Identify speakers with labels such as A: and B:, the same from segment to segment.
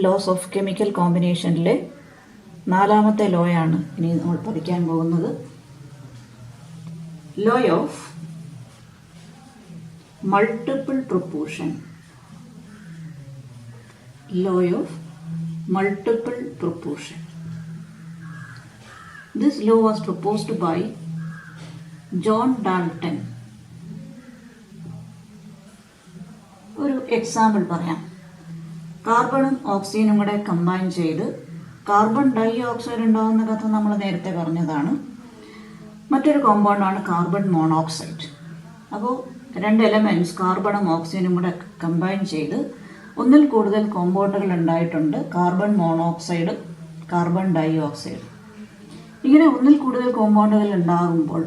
A: Loss of chemical കോമ്പിനേഷനിലെ നാലാമത്തെ ലോയാണ് ഇനി നമ്മൾ പഠിക്കാൻ പോകുന്നത്. Law of multiple proportion. Law of multiple proportion. This law was proposed by John Dalton. ഒരു എക്സാമ്പിൾ പറയാം. കാർബണും ഓക്സിജനും കൂടെ കമ്പൈൻ ചെയ്ത് കാർബൺ ഡൈ ഓക്സൈഡ് ഉണ്ടാകുന്ന കഥ നമ്മൾ നേരത്തെ പറഞ്ഞതാണ്. മറ്റൊരു കോമ്പൗണ്ടാണ് കാർബൺ മോണോക്സൈഡ്. അപ്പോൾ രണ്ട് എലമെൻറ്റ്സ് കാർബണും ഓക്സിജനും കൂടെ കമ്പൈൻ ചെയ്ത് ഒന്നിൽ കൂടുതൽ കോമ്പൗണ്ടുകൾ ഉണ്ടായിട്ടുണ്ട്. Carbon monoxide, carbon dioxide. ഇങ്ങനെ ഒന്നിൽ കൂടുതൽ കോമ്പൗണ്ടുകൾ ഉണ്ടാകുമ്പോൾ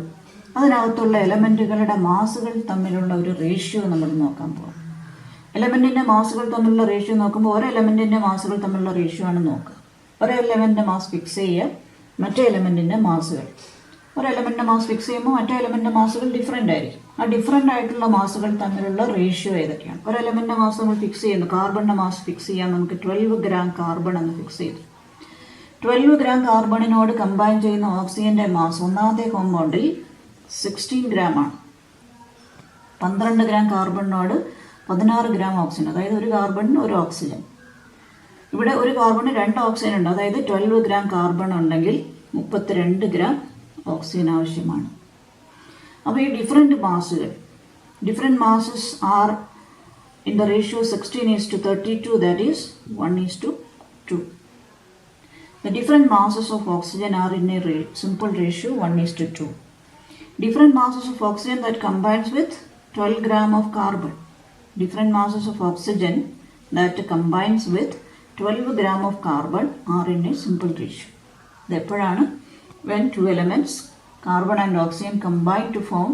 A: അതിനകത്തുള്ള എലമെൻറ്റുകളുടെ മാസുകൾ തമ്മിലുള്ള ഒരു റേഷ്യോ നമ്മൾ നോക്കാൻ പോകും. എലമെൻറ്റിൻ്റെ മാസുകൾ തമ്മിലുള്ള റേഷ്യോ നോക്കുമ്പോൾ ഒരു എലമെൻറ്റിൻ്റെ മാസുകൾ തമ്മിലുള്ള റേഷ്യോ ആണ് നോക്കുക. ഒരു എലമെൻറ്റിൻ്റെ മാസ് ഫിക്സ് ചെയ്യുക, മറ്റേ എലമെൻറ്റിൻ്റെ മാസുകൾ. ഒരു എലമെൻറ്റിൻ്റെ മാസ് ഫിക്സ് ചെയ്യുമ്പോൾ മറ്റേ എലമെൻറ്റിൻ്റെ മാസുകൾ ഡിഫറെൻ്റ് ആയിരിക്കും. ആ ഡിഫറെൻ്റ് ആയിട്ടുള്ള മാസുകൾ തമ്മിലുള്ള റേഷ്യോ ഏതൊക്കെയാണ്? ഒരു എലമെൻറ്റിൻ്റെ മാസ് നമ്മൾ ഫിക്സ് ചെയ്യുന്നു. കാർബണിൻ്റെ മാസ് ഫിക്സ് ചെയ്യാൻ നമുക്ക് 12 ഗ്രാം കാർബൺ എന്ന് ഫിക്സ് ചെയ്തു. 12 ഗ്രാം കാർബണിനോട് കമ്പൈൻ ചെയ്യുന്ന ഓക്സിജൻ്റെ മാസ് ഒന്നാമത്തെ കോമ്പൗണ്ടിൽ 16 ഗ്രാം ആണ്. 12 ഗ്രാം കാർബണിനോട് 16 ഗ്രാം ഓക്സിജൻ, അതായത് ഒരു കാർബണിന് ഒരു ഓക്സിജൻ. ഇവിടെ ഒരു കാർബണിന് 2 ഓക്സിജൻ ഉണ്ട്, അതായത് 12 ഗ്രാം കാർബൺ ഉണ്ടെങ്കിൽ 32 ഗ്രാം ഓക്സിജൻ ആവശ്യമാണ്. അപ്പോൾ ഈ different masses are in the ratio 16:32, that is 1:2. The different masses of oxygen are in a simple ratio 1:2. Different masses of oxygen that combines with 12 gram of carbon. Different masses of oxygen that combines with 12 gram of carbon are in a simple ratio. Therefore, when two elements, carbon and oxygen, combine to form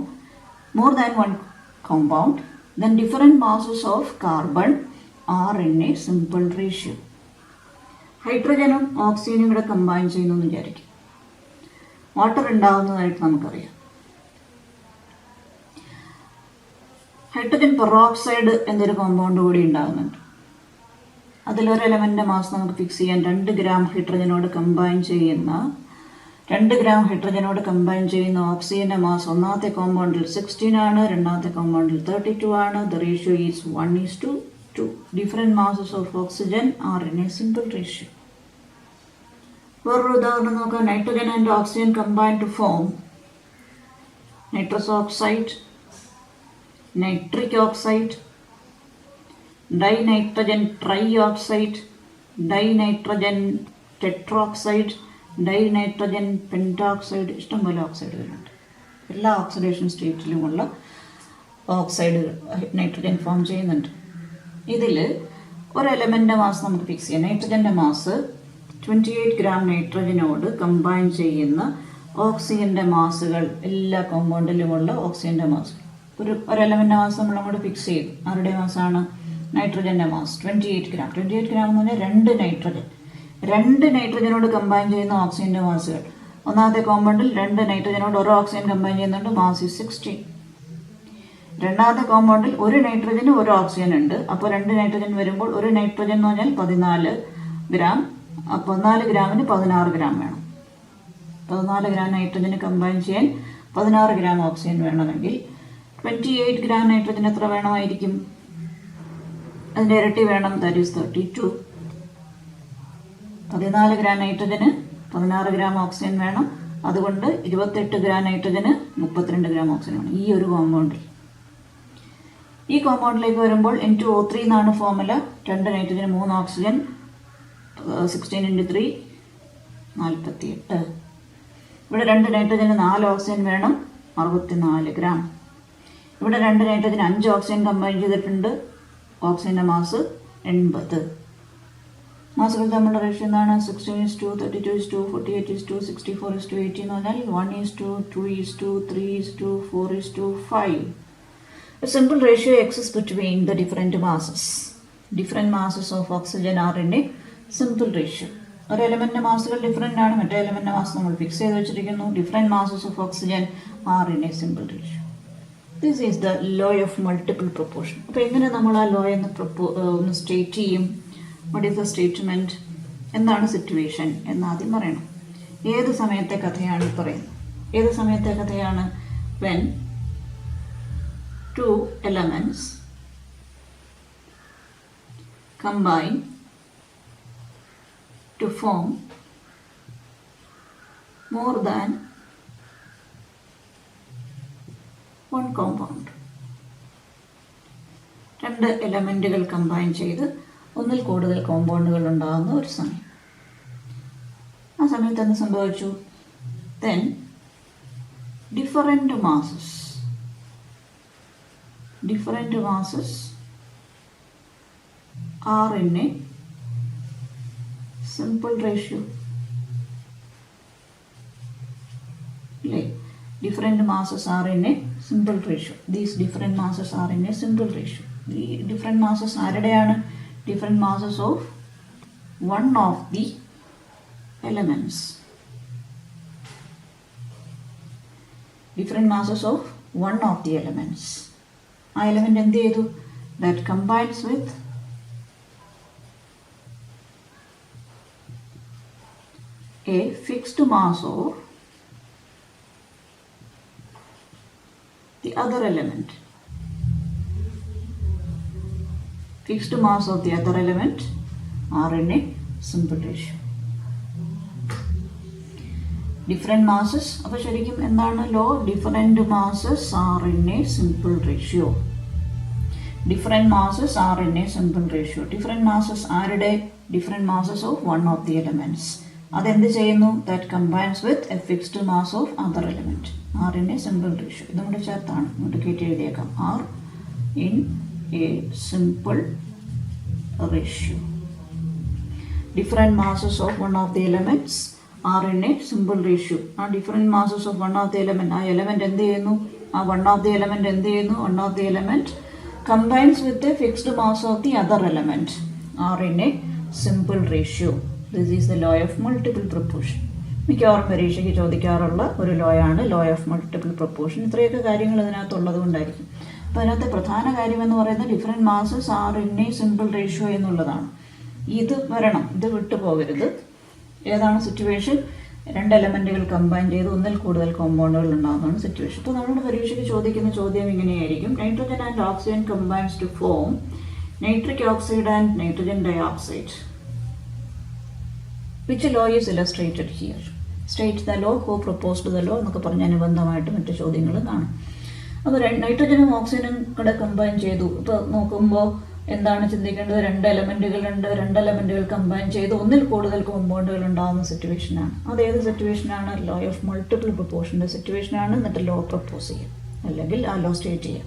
A: more than one compound, then different masses of carbon are in a simple ratio. ഹൈഡ്രജനും ഓക്സിജനും കൂടെ combine ചെയ്യുന്നു എന്ന് വിചാരിക്കും. Water ഉണ്ടാകുന്നതായിട്ട് നമുക്കറിയാം. Hydrogen peroxide എന്നൊരു compound കൂടി ഉണ്ടാകുന്നുണ്ട്. അതിലൊരു എലമെൻറ്റിൻ്റെ മാസ് നമുക്ക് ഫിക്സ് ചെയ്യാൻ 2 ഗ്രാം ഹൈഡ്രജനോട് കമ്പൈൻ ചെയ്യുന്ന ഓക്സിജൻ്റെ മാസ് ഒന്നാമത്തെ കോമ്പൗണ്ടിൽ 16 ആണ്, രണ്ടാമത്തെ കോമ്പൗണ്ടിൽ 32 ആണ്. The ratio is 1:2. Different masses of oxygen are in a simple ratio. വേറൊരു ഉദാഹരണം നോക്കാം. Nitrogen and oxygen combine to form nitrous oxide, nitric oxide, dinitrogen trioxide, dinitrogen tetroxide, dinitrogen pentoxide. ഇഷ്ടംപോലെ ഓക്സൈഡുകളുണ്ട്. എല്ലാ ഓക്സിഡേഷൻ സ്റ്റേറ്റിലുമുള്ള ഓക്സൈഡുകൾ നൈട്രജൻ ഫോം ചെയ്യുന്നുണ്ട്. ഇതിൽ ഒരു എലമെൻറ്റിൻ്റെ മാസ് നമുക്ക് ഫിക്സ് ചെയ്യാം. നൈട്രജൻ്റെ മാസ് 28 ഗ്രാം നൈട്രജനോട് കമ്പൈൻ ചെയ്യുന്ന ഓക്സിജൻ്റെ മാസുകൾ, എല്ലാ കോമ്പൗണ്ടിലുമുള്ള ഓക്സിജൻ്റെ മാസ്. ഒരു എലമെൻറ്റിൻ്റെ മാസ് നമ്മൾ അങ്ങോട്ട് ഫിക്സ് ചെയ്തു. ആരുടെ മാസാണ്? നൈട്രജൻ്റെ മാസ് 28 ഗ്രാം. 28 ഗ്രാം എന്ന് പറഞ്ഞാൽ 2 നൈട്രജനോട് കമ്പൈൻ ചെയ്യുന്ന ഓക്സിജൻ്റെ മാസുകൾ. ഒന്നാമത്തെ കോമ്പൗണ്ടിൽ 2 നൈട്രജനോട് ഒരു ഓക്സിജൻ കമ്പൈൻ ചെയ്യുന്നുണ്ട്, മാസ് 16. രണ്ടാമത്തെ കോമ്പൗണ്ടിൽ ഒരു നൈട്രജന് ഒരു ഓക്സിജൻ ഉണ്ട്. അപ്പോൾ 2 നൈട്രജൻ വരുമ്പോൾ ഒരു നൈട്രജൻ എന്ന് പറഞ്ഞാൽ 14 ഗ്രാം. 14 ഗ്രാമിന് 16 ഗ്രാം വേണം. 14 ഗ്രാം നൈട്രജന് കമ്പൈൻ ചെയ്യാൻ 16 ഗ്രാം ഓക്സിജൻ വേണമെങ്കിൽ 28 ഗ്രാം നൈട്രജൻ എത്ര വേണമായിരിക്കും? അതിൻ്റെ ഇരട്ടി വേണം, that is 32. 14 gram nitrogen 16 gram oxygen വേണം. അതുകൊണ്ട് 28 ഗ്രാം നൈട്രജന് 32 ഗ്രാം ഓക്സിജൻ വേണം ഈ ഒരു കോമ്പൗണ്ടിൽ. ഈ കോമ്പൗണ്ടിലേക്ക് വരുമ്പോൾ N2O3 എന്നാണ് ഫോർമുല. 2 നൈട്രജന് 3 ഓക്സിജൻ, 16 × 3 48. ഇവിടെ 2 നൈട്രജന് 4 ഓക്സിജൻ വേണം, 64 ഗ്രാം. ഇവിടെ 2 നൈട്രജന് 5 ഓക്സിജൻ കമ്പൈൻ ചെയ്തിട്ടുണ്ട്. ഓക്സിജൻ്റെ മാസ് 80. മാസുകൾ തമ്മിലുള്ള റേഷ്യോ എന്താണ്? 16:32, 48:64, 64:80 എന്ന് പറഞ്ഞാൽ 1:2, 2:3, 4:5. A simple ratio exists between the different masses. Different masses of oxygen are in a simple ratio. ഒരു എലമെൻറ്റിൻ്റെ മാസുകൾ ഡിഫറെൻ്റ് ആണ്, മറ്റേ എലമെൻറ്റിൻ്റെ മാസ് നമ്മൾ ഫിക്സ് ചെയ്ത് വെച്ചിരിക്കുന്നു. Different masses of oxygen R in a simple ratio. This is the law of multiple proportion. അപ്പോൾ എങ്ങനെ നമ്മൾ ആ ലോ ഒന്ന് സ്റ്റേറ്റ് ചെയ്യും? വാട്ട് ഈസ് ദ സ്റ്റേറ്റ്മെൻറ്റ്, എന്താണ് സിറ്റുവേഷൻ എന്നാദ്യം പറയണം. ഏത് സമയത്തെ കഥയാണ് ഈ പറയുന്നത്? ഏത് സമയത്തെ കഥയാണ്? When two elements combine to form more than one compound. രണ്ട് എലമെൻറ്റുകൾ കമ്പൈൻ ചെയ്ത് ഒന്നിൽ കൂടുതൽ കോമ്പൗണ്ടുകൾ ഉണ്ടാകുന്ന ഒരു സമയം. ആ സമയത്ത് എന്ത് സംഭവിച്ചു? then different masses are in a simple ratio. Different masses are in a simple ratio. These different masses are in a simple ratio. The different masses ആരുടെയാണ്? Different masses of one of the elements. Different masses of one of the elements. ആ element എന്ത് ചെയ്തു? that combines with a fixed mass of the other element. Fixed mass of the other element are in a simple ratio. Different masses, അപ്പോൾ ശരിക്കും എന്താണ് law? Different masses are in a simple ratio. Different masses are in a simple ratio. Different masses ആരുടെ? Different masses of one of the elements. അതെന്ത് ചെയ്യുന്നു? That combines with a fixed mass of other element. Are in a simple ratio. ഇത് നമ്മുടെ ചേർത്താണ് ഇങ്ങോട്ട് കയറ്റി എഴുതിയേക്കാം. Are in a simple ratio. Different masses of one of the elements are in a simple ratio. ആ different masses of one of the element, ആ element എന്ത് ചെയ്യുന്നു? ആ one of the element എന്ത് ചെയ്യുന്നു? One of the element combines with a fixed mass of the other element are in a simple ratio. This is the law of multiple proportion. മിക്കവാറും പരീക്ഷയ്ക്ക് ചോദിക്കാറുള്ള ഒരു ലോയാണ് law of multiple proportion. ഇത്രയൊക്കെ കാര്യങ്ങൾ ഇതിനകത്തുള്ളത് കൊണ്ടായിരിക്കും. അപ്പോൾ അതിനകത്ത് പ്രധാന കാര്യം എന്ന് പറയുന്നത് different masses are in a simple ratio എന്നുള്ളതാണ്. ഇത് വരണം, ഇത് വിട്ടു പോകരുത്. ഏതാണ് സിറ്റുവേഷൻ? രണ്ട് എലമെൻറ്റുകൾ കമ്പൈൻ ചെയ്ത് ഒന്നിൽ കൂടുതൽ കോമ്പൗണ്ടുകൾ ഉണ്ടാകുന്നതാണ് സിറ്റുവേഷൻ. ഇപ്പോൾ നമ്മുടെ പരീക്ഷയ്ക്ക് ചോദിക്കുന്ന ചോദ്യം ഇങ്ങനെയായിരിക്കും: nitrogen and oxygen combines to form nitric oxide and nitrogen dioxide. Which law is illustrated here? State the law, who proposed the law എന്നൊക്കെ പറഞ്ഞ് അനുബന്ധമായിട്ട് മറ്റ് ചോദ്യങ്ങൾ കാണും. അപ്പോൾ നൈട്രജനും ഓക്സിജനും കൂടെ കമ്പൈൻ ചെയ്തു. ഇപ്പോൾ നോക്കുമ്പോൾ എന്താണ് ചിന്തിക്കേണ്ടത്? രണ്ട് എലമെൻറ്റുകൾ കമ്പൈൻ ചെയ്ത് ഒന്നിൽ കൂടുതൽ കോമ്പൗണ്ടുകൾ ഉണ്ടാകുന്ന സിറ്റുവേഷനാണ്. അതേത് സിറ്റുവേഷനാണ്? ലോ ഓഫ് മൾട്ടിപ്പിൾ പ്രൊപ്പോർഷൻ്റെ സിറ്റുവേഷനാണ്. എന്നിട്ട് ലോ പ്രപ്പോസ് ചെയ്യാം, അല്ലെങ്കിൽ ആ ലോ സ്റ്റേറ്റ് ചെയ്യാം.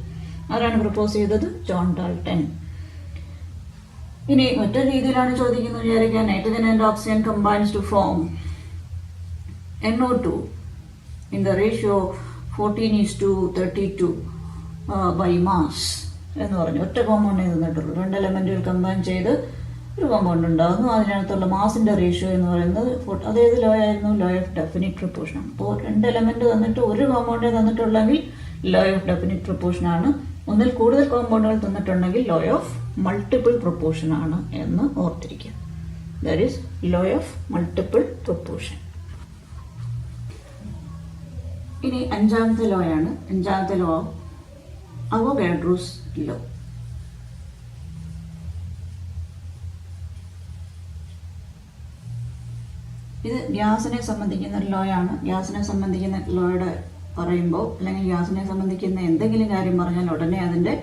A: ആരാണ് പ്രപ്പോസ് ചെയ്തത്? John Dalton. ഇനി മറ്റൊരു രീതിയിലാണ് ചോദിക്കുന്നത് വിചാരിക്കാൻ: nitrogen and oxygen combines to form NO2 in the ratio 14:32 by mass എന്ന് പറഞ്ഞു. ഒറ്റ കോമ്പൗണ്ടേ തന്നിട്ടുള്ളൂ. രണ്ട് എലമെൻറ്റുകൾ കമ്പൈൻ ചെയ്ത് ഒരു കോമ്പൗണ്ട് ഉണ്ടാകുന്നു. അതിനകത്തുള്ള മാസിൻ്റെ റേഷ്യോ എന്ന് പറയുന്നത് അതേത് ലോ ആയിരുന്നു? ലോ ഓഫ് ഡെഫിനിറ്റ് പ്രൊപ്പോർഷനാണ്. അപ്പോൾ രണ്ട് എലമെൻറ്റ് തന്നിട്ട് ഒരു കോമ്പൗണ്ടേ തന്നിട്ടുള്ളെങ്കിൽ ലോ ഓഫ് ഡെഫിനിറ്റ് പ്രൊപ്പോർഷനാണ്. ഒന്നിൽ കൂടുതൽ കോമ്പൗണ്ടുകൾ തന്നിട്ടുണ്ടെങ്കിൽ ലോ ഓഫ് മൾട്ടിപ്പിൾ പ്രൊപ്പോർഷനാണ് എന്ന് ഓർത്തിരിക്കുക. That is law of multiple proportion. ഇനി അഞ്ചാമത്തെ ലോയാണ്. അഞ്ചാമത്തെ ലോ അവോഗാഡ്രോസ് ലോ. ഇത് ഗ്യാസിനെ സംബന്ധിക്കുന്ന ഒരു ലോയാണ്. ഗ്യാസിനെ സംബന്ധിക്കുന്ന ലോയുടെ പറയുമ്പോൾ, അല്ലെങ്കിൽ ഗ്യാസിനെ സംബന്ധിക്കുന്ന എന്തെങ്കിലും കാര്യം പറഞ്ഞാൽ ഉടനെ അതിൻ്റെ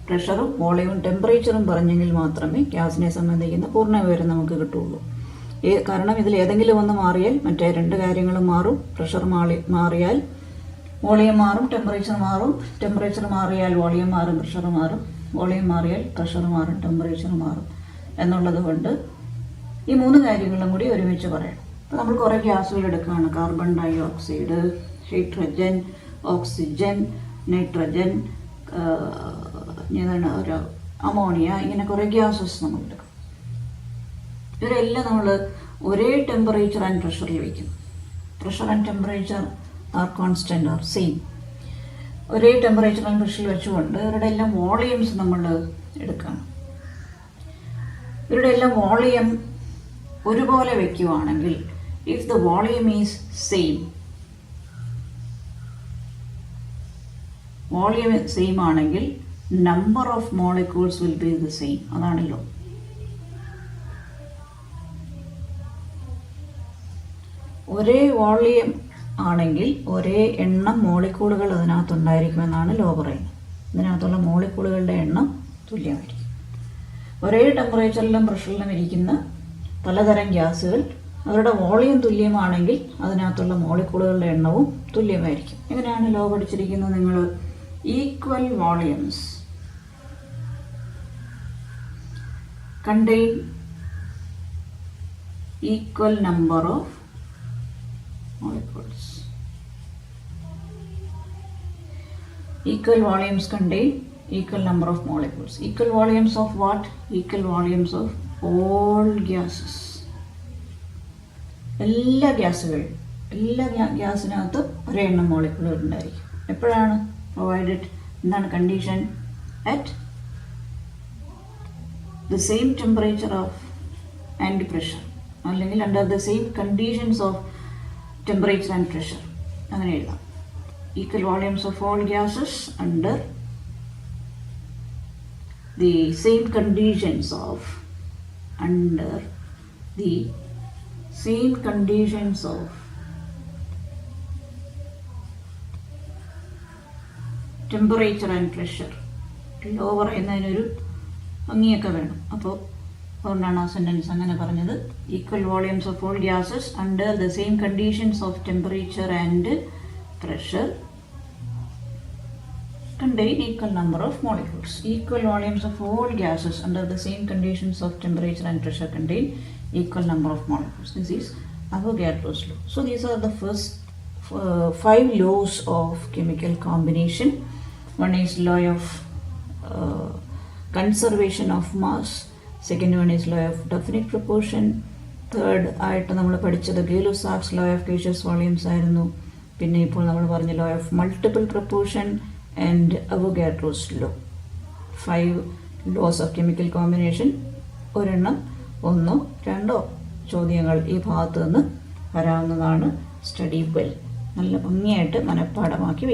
A: പ്രഷറും വോളിയവും ടെമ്പറേച്ചറും പറഞ്ഞെങ്കിൽ മാത്രമേ ഗ്യാസിനെ സംബന്ധിക്കുന്ന പൂർണ്ണ വിവരം നമുക്ക് കിട്ടുള്ളൂ. കാരണം ഇതിൽ ഏതെങ്കിലും ഒന്ന് മാറിയാൽ മറ്റേ രണ്ട് കാര്യങ്ങളും മാറും. പ്രഷർ മാറിയാൽ വോളിയം മാറും, ടെമ്പറേച്ചർ മാറും. ടെമ്പറേച്ചർ മാറിയാൽ വോളിയം മാറും, പ്രഷർ മാറും. വോളിയം മാറിയാൽ പ്രഷർ മാറും, ടെമ്പറേച്ചർ മാറും എന്നുള്ളത് കൊണ്ട് ഈ മൂന്ന് കാര്യങ്ങളും കൂടി ഒരുമിച്ച് പറയണം. അപ്പോൾ നമ്മൾ കുറേ ഗ്യാസുകൾ എടുക്കുകയാണ്. Carbon dioxide, hydrogen, oxygen, nitrogen, ഒരു അമോണിയ, ഇങ്ങനെ കുറേ ഗ്യാസസ് നമ്മൾ എടുക്കും. ഇവരെല്ലാം നമ്മൾ ഒരേ ടെമ്പറേച്ചർ ആൻഡ് പ്രഷറിൽ വയ്ക്കും. Pressure and temperature are constant are same. ഒരേ ടെമ്പറേച്ചർ ആൻഡ് പ്രഷറിൽ വെച്ചുകൊണ്ട് ഇവരുടെ എല്ലാം വോളിയംസ് നമ്മൾ എടുക്കണം. ഇവരുടെ എല്ലാം വോളിയം ഒരുപോലെ വയ്ക്കുവാണെങ്കിൽ, if the volume is same, volume same ആണെങ്കിൽ number of molecules will be the same. അതാണല്ലോ. ഒരേ വോളിയം ആണെങ്കിൽ ഒരേ എണ്ണം മോളിക്യൂളുകൾ അതിനകത്തുണ്ടായിരിക്കുമെന്നാണ് ലോ പറയുന്നത്. ഇതിനകത്തുള്ള മോളിക്യൂളുകളുടെ എണ്ണം തുല്യമായിരിക്കും. ഒരേ ടെമ്പറേച്ചറിലും പ്രഷറിലും ഇരിക്കുന്ന പലതരം ഗ്യാസുകൾ അവരുടെ വോളിയം തുല്യമാണെങ്കിൽ അതിനകത്തുള്ള മോളിക്യൂളുകളുടെ എണ്ണവും തുല്യമായിരിക്കും. എങ്ങനെയാണ് ലോ പഠിച്ചിരിക്കുന്നത് നിങ്ങൾ? Equal volumes contain equal number of molecules. Equal volumes contain equal number of molecules. Equal volumes of what? Equal volumes of all gases. എല്ലാ ഗ്യാസിനകത്ത് ഒരേ എണ്ണം മോളിക്യൂളുകൾ ഉണ്ടായിരിക്കും. എപ്പോഴാണ്? പ്രൊവൈഡഡ് എന്താണ് condition? At the same temperature of and pressure, അല്ലെങ്കിൽ under the same conditions of temperature and pressure. അങ്ങനെ എഴുതാം. Equal volumes of all gases under the same conditions of temperature and pressure. Law പറയുന്നതിനൊരു ഭംഗിയൊക്കെ വേണം. അപ്പോൾ അതുകൊണ്ടാണ് ആ സെൻറ്റൻസ് അങ്ങനെ പറഞ്ഞത്. Equal volumes of all gases under the same conditions of temperature and pressure contain equal number of molecules. Equal volumes of all gases under the same conditions of temperature and pressure contain equal number of molecules. This is Avogadro's law. So these are the first 5 laws of chemical combination. One is law of conservation of mass. Second one is law of definite proportion. Third ആയിട്ട് നമ്മൾ പഠിച്ചത് Gay Lussac's law of gaseous volumes ആയിരുന്നു. പിന്നെ ഇപ്പോൾ നമ്മൾ പറഞ്ഞ law of multiple proportion and Avogadro's law. 5 laws of chemical combination. ഒരെണ്ണം, ഒന്നോ രണ്ടോ ചോദ്യങ്ങൾ ഈ ഭാഗത്ത് നിന്ന് വരാവുന്നതാണ്. സ്റ്റഡി വെൽ, നല്ല ഭംഗിയായിട്ട് മനഃപ്പാഠമാക്കി വയ്ക്കും.